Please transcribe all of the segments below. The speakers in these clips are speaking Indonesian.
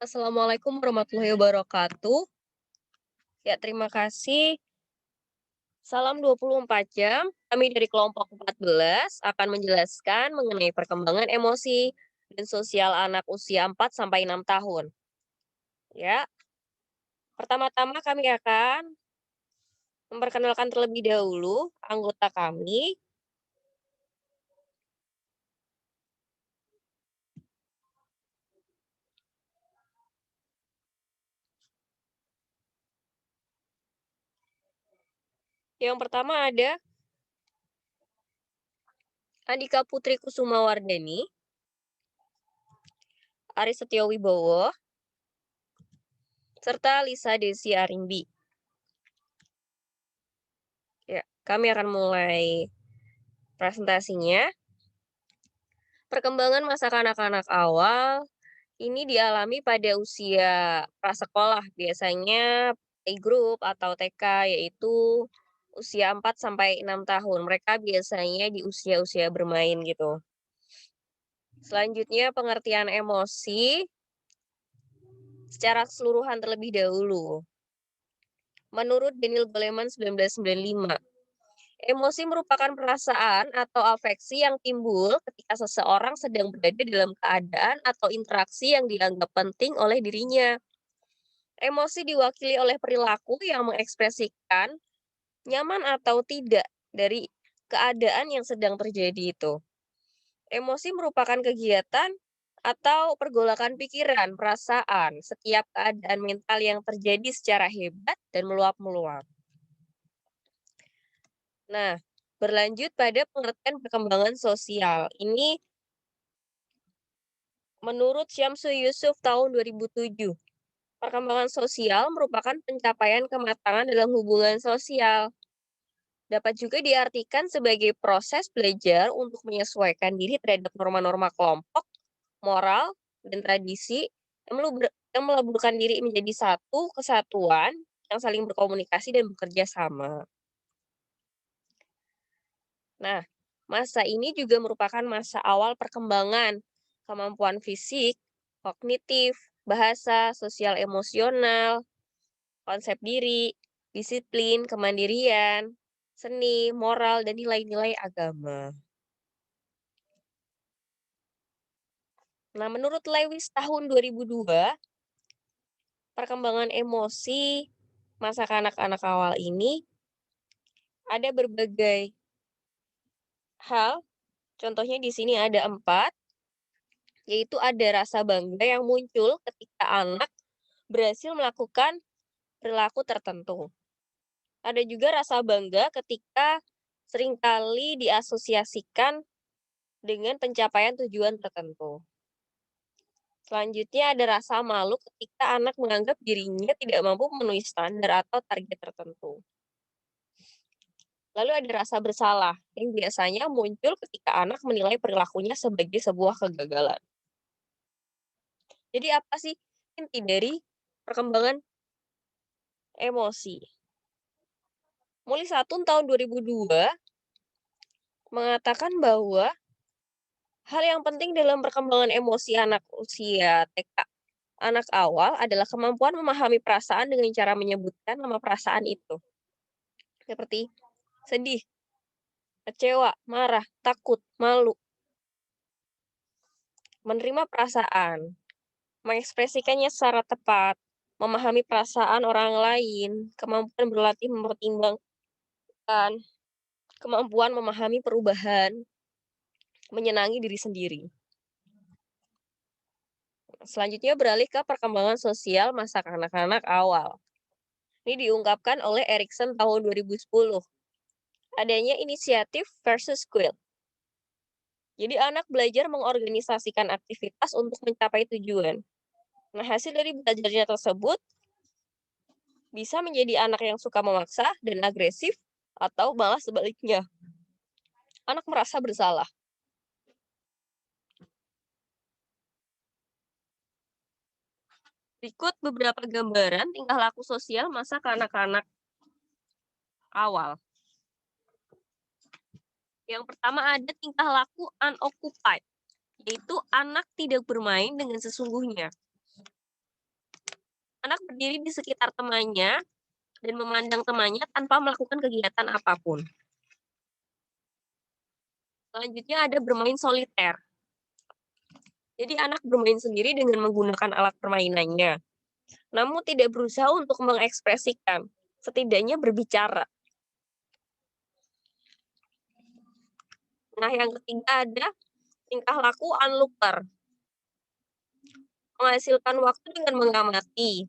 Assalamualaikum warahmatullahi wabarakatuh. Ya, terima kasih. Salam 24 jam. Kami dari kelompok 14 akan menjelaskan mengenai perkembangan emosi dan sosial anak usia 4 sampai 6 tahun. Ya, pertama-tama kami akan memperkenalkan terlebih dahulu anggota kami. Yang pertama ada Andika Putri Kusumawardani, Aris Setiowibowo, serta Lisa Desi Arimbi. Ya, kami akan mulai presentasinya. Perkembangan masa kanak-kanak awal ini dialami pada usia prasekolah, biasanya playgroup atau TK, yaitu usia 4 sampai 6 tahun. Mereka biasanya di usia-usia bermain gitu. Selanjutnya pengertian emosi secara keseluruhan terlebih dahulu. Menurut Daniel Goleman 1995, emosi merupakan perasaan atau afeksi yang timbul ketika seseorang sedang berada dalam keadaan atau interaksi yang dianggap penting oleh dirinya. Emosi diwakili oleh perilaku yang mengekspresikan nyaman atau tidak dari keadaan yang sedang terjadi itu. Emosi merupakan kegiatan atau pergolakan pikiran, perasaan, setiap keadaan mental yang terjadi secara hebat dan meluap-meluap. Nah, berlanjut pada pengertian perkembangan sosial. Ini menurut Syamsu Yusuf tahun 2007. Perkembangan sosial merupakan pencapaian kematangan dalam hubungan sosial. Dapat juga diartikan sebagai proses belajar untuk menyesuaikan diri terhadap norma-norma kelompok, moral, dan tradisi yang meleburkan diri menjadi satu kesatuan yang saling berkomunikasi dan bekerja sama. Nah, masa ini juga merupakan masa awal perkembangan kemampuan fisik, kognitif, bahasa, sosial emosional, konsep diri, disiplin, kemandirian, seni, moral, dan nilai-nilai agama. Nah, menurut Lewis tahun 2002, perkembangan emosi masa kanak-kanak awal ini ada berbagai hal. Contohnya di sini ada 4, yaitu ada rasa bangga yang muncul ketika anak berhasil melakukan perilaku tertentu. Ada juga rasa bangga ketika seringkali diasosiasikan dengan pencapaian tujuan tertentu. Selanjutnya ada rasa malu ketika anak menganggap dirinya tidak mampu memenuhi standar atau target tertentu. Lalu ada rasa bersalah yang biasanya muncul ketika anak menilai perilakunya sebagai sebuah kegagalan. Jadi apa sih inti dari perkembangan emosi? Mulai 1 tahun 2002 mengatakan bahwa hal yang penting dalam perkembangan emosi anak usia TK, anak awal adalah kemampuan memahami perasaan dengan cara menyebutkan nama perasaan itu. Seperti sedih, kecewa, marah, takut, malu. Menerima perasaan, mengekspresikannya secara tepat, memahami perasaan orang lain, kemampuan berlatih mempertimbangkan, kemampuan memahami perubahan, menyenangi diri sendiri. Selanjutnya beralih ke perkembangan sosial masa kanak-kanak awal. Ini diungkapkan oleh Erikson tahun 2010. Adanya inisiatif versus quill. Jadi anak belajar mengorganisasikan aktivitas untuk mencapai tujuan. Nah, hasil dari belajarnya tersebut bisa menjadi anak yang suka memaksa dan agresif atau malah sebaliknya. Anak merasa bersalah. Berikut beberapa gambaran tingkah laku sosial masa kanak-kanak awal. Yang pertama ada tingkah laku unoccupied, yaitu anak tidak bermain dengan sesungguhnya. Anak berdiri di sekitar temannya dan memandang temannya tanpa melakukan kegiatan apapun. Selanjutnya ada bermain soliter. Jadi anak bermain sendiri dengan menggunakan alat permainannya, namun tidak berusaha untuk mengekspresikan, setidaknya berbicara. Nah, yang ketiga ada tingkah laku onlooker. Menghasilkan waktu dengan mengamati.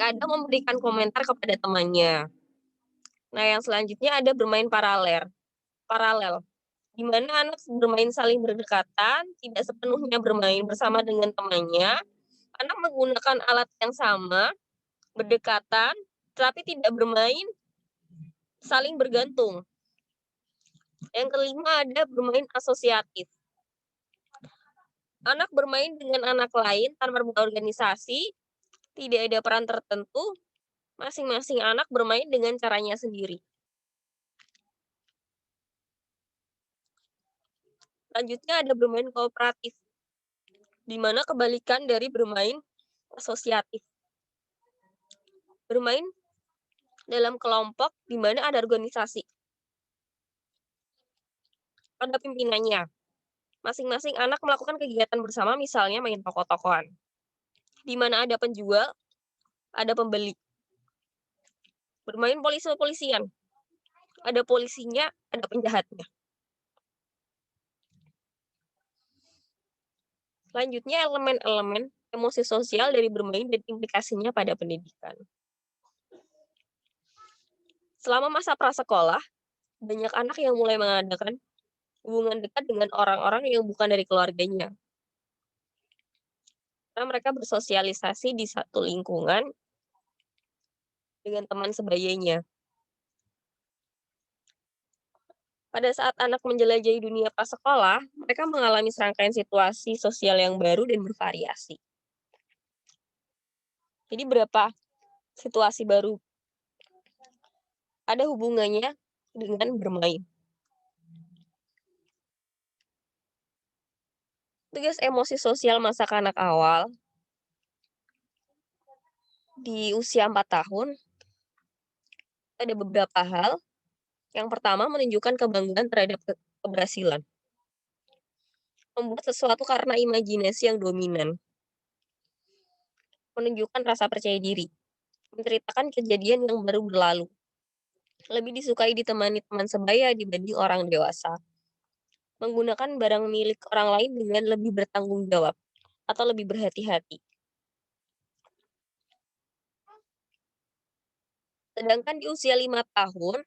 Kadang memberikan komentar kepada temannya. Nah, yang selanjutnya ada bermain paralel, di mana anak bermain saling berdekatan, tidak sepenuhnya bermain bersama dengan temannya. Anak menggunakan alat yang sama, berdekatan, tetapi tidak bermain saling bergantung. Yang kelima ada bermain asosiatif. Anak bermain dengan anak lain tanpa berorganisasi, tidak ada peran tertentu, masing-masing anak bermain dengan caranya sendiri. Selanjutnya ada bermain kooperatif, di mana kebalikan dari bermain asosiatif. Bermain dalam kelompok di mana ada organisasi. Pada pimpinannya, masing-masing anak melakukan kegiatan bersama, misalnya main toko-tokoan, di mana ada penjual, ada pembeli. Bermain polisi-polisian, ada polisinya, ada penjahatnya. Selanjutnya, elemen-elemen emosi sosial dari bermain dan implikasinya pada pendidikan. Selama masa prasekolah, banyak anak yang mulai mengadakan hubungan dekat dengan orang-orang yang bukan dari keluarganya. Karena mereka bersosialisasi di satu lingkungan dengan teman sebayanya. Pada saat anak menjelajahi dunia prasekolah, mereka mengalami serangkaian situasi sosial yang baru dan bervariasi. Jadi berapa situasi baru ada hubungannya dengan bermain. Tugas emosi sosial masa kanak awal di usia 4 tahun, ada beberapa hal. Yang pertama, menunjukkan kebanggaan terhadap keberhasilan. Membuat sesuatu karena imajinasi yang dominan. Menunjukkan rasa percaya diri. Menceritakan kejadian yang baru berlalu. Lebih disukai ditemani teman sebaya dibanding orang dewasa. Menggunakan barang milik orang lain dengan lebih bertanggung jawab atau lebih berhati-hati. Sedangkan di usia 5 tahun,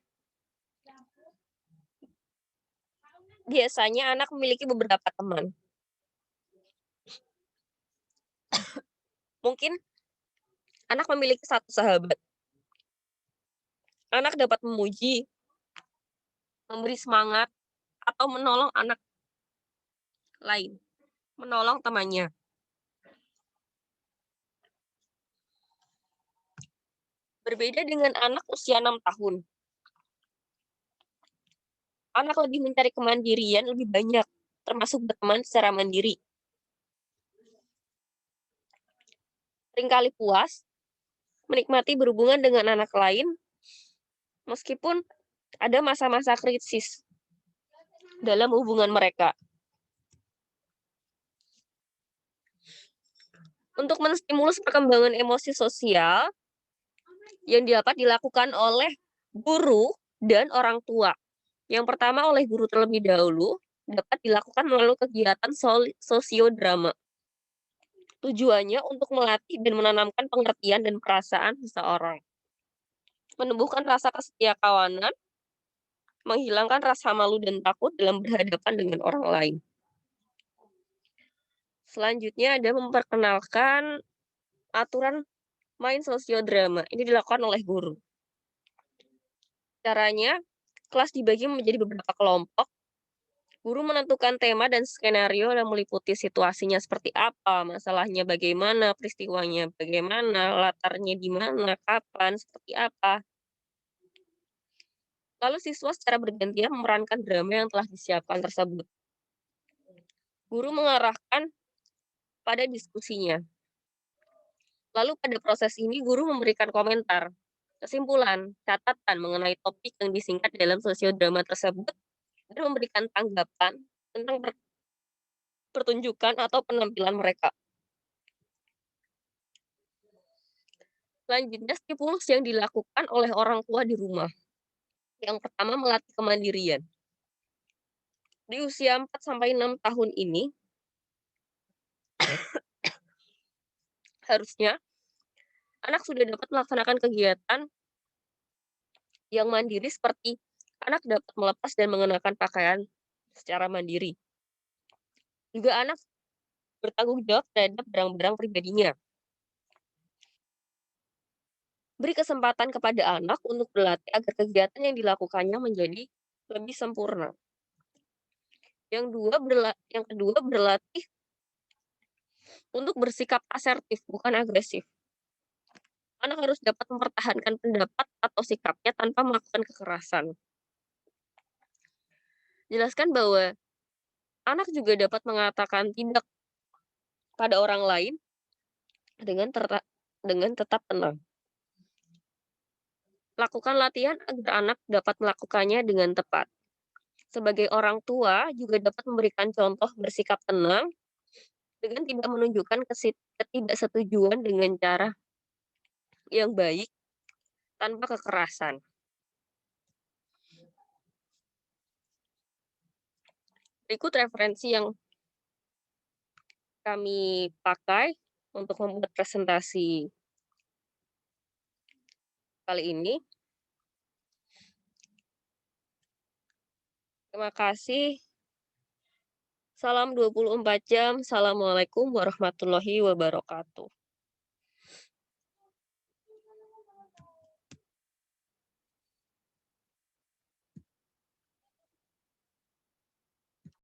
biasanya anak memiliki beberapa teman. Mungkin anak memiliki satu sahabat. Anak dapat memuji, memberi semangat, atau menolong anak lain, menolong temannya. Berbeda dengan anak usia 6 tahun. Anak lebih mencari kemandirian lebih banyak, termasuk berteman secara mandiri. Seringkali puas, menikmati berhubungan dengan anak lain, meskipun ada masa-masa krisis dalam hubungan mereka. Untuk menstimulus perkembangan emosi sosial, yang dapat dilakukan oleh guru dan orang tua. Yang pertama, oleh guru terlebih dahulu, dapat dilakukan melalui kegiatan sosiodrama. Tujuannya untuk melatih dan menanamkan pengertian dan perasaan seseorang. Menumbuhkan rasa kesetiakawanan, menghilangkan rasa malu dan takut dalam berhadapan dengan orang lain. Selanjutnya ada memperkenalkan aturan main sosiodrama. Ini dilakukan oleh guru. Caranya, kelas dibagi menjadi beberapa kelompok. Guru menentukan tema dan skenario yang meliputi situasinya seperti apa, masalahnya bagaimana, peristiwanya bagaimana, latarnya di mana, kapan, seperti apa. Lalu siswa secara bergantian memerankan drama yang telah disiapkan tersebut. Guru mengarahkan pada diskusinya. Lalu pada proses ini guru memberikan komentar, kesimpulan, catatan mengenai topik yang disingkat dalam sosiodrama tersebut dan memberikan tanggapan tentang pertunjukan atau penampilan mereka. Selanjutnya, stimulus yang dilakukan oleh orang tua di rumah. Yang pertama, melatih kemandirian. Di usia 4 sampai 6 tahun ini, harusnya anak sudah dapat melaksanakan kegiatan yang mandiri seperti anak dapat melepas dan mengenakan pakaian secara mandiri. Juga anak bertanggung jawab terhadap barang-barang pribadinya. Beri kesempatan kepada anak untuk berlatih agar kegiatan yang dilakukannya menjadi lebih sempurna. Yang kedua berlatih untuk bersikap asertif, bukan agresif. Anak harus dapat mempertahankan pendapat atau sikapnya tanpa melakukan kekerasan. Jelaskan bahwa anak juga dapat mengatakan tidak pada orang lain dengan tetap tenang. Lakukan latihan agar anak dapat melakukannya dengan tepat. Sebagai orang tua juga dapat memberikan contoh bersikap tenang dengan tidak menunjukkan ketidaksetujuan dengan cara yang baik tanpa kekerasan. Berikut referensi yang kami pakai untuk membuat presentasi kali ini. Terima kasih. Salam 24 jam. Assalamualaikum warahmatullahi wabarakatuh.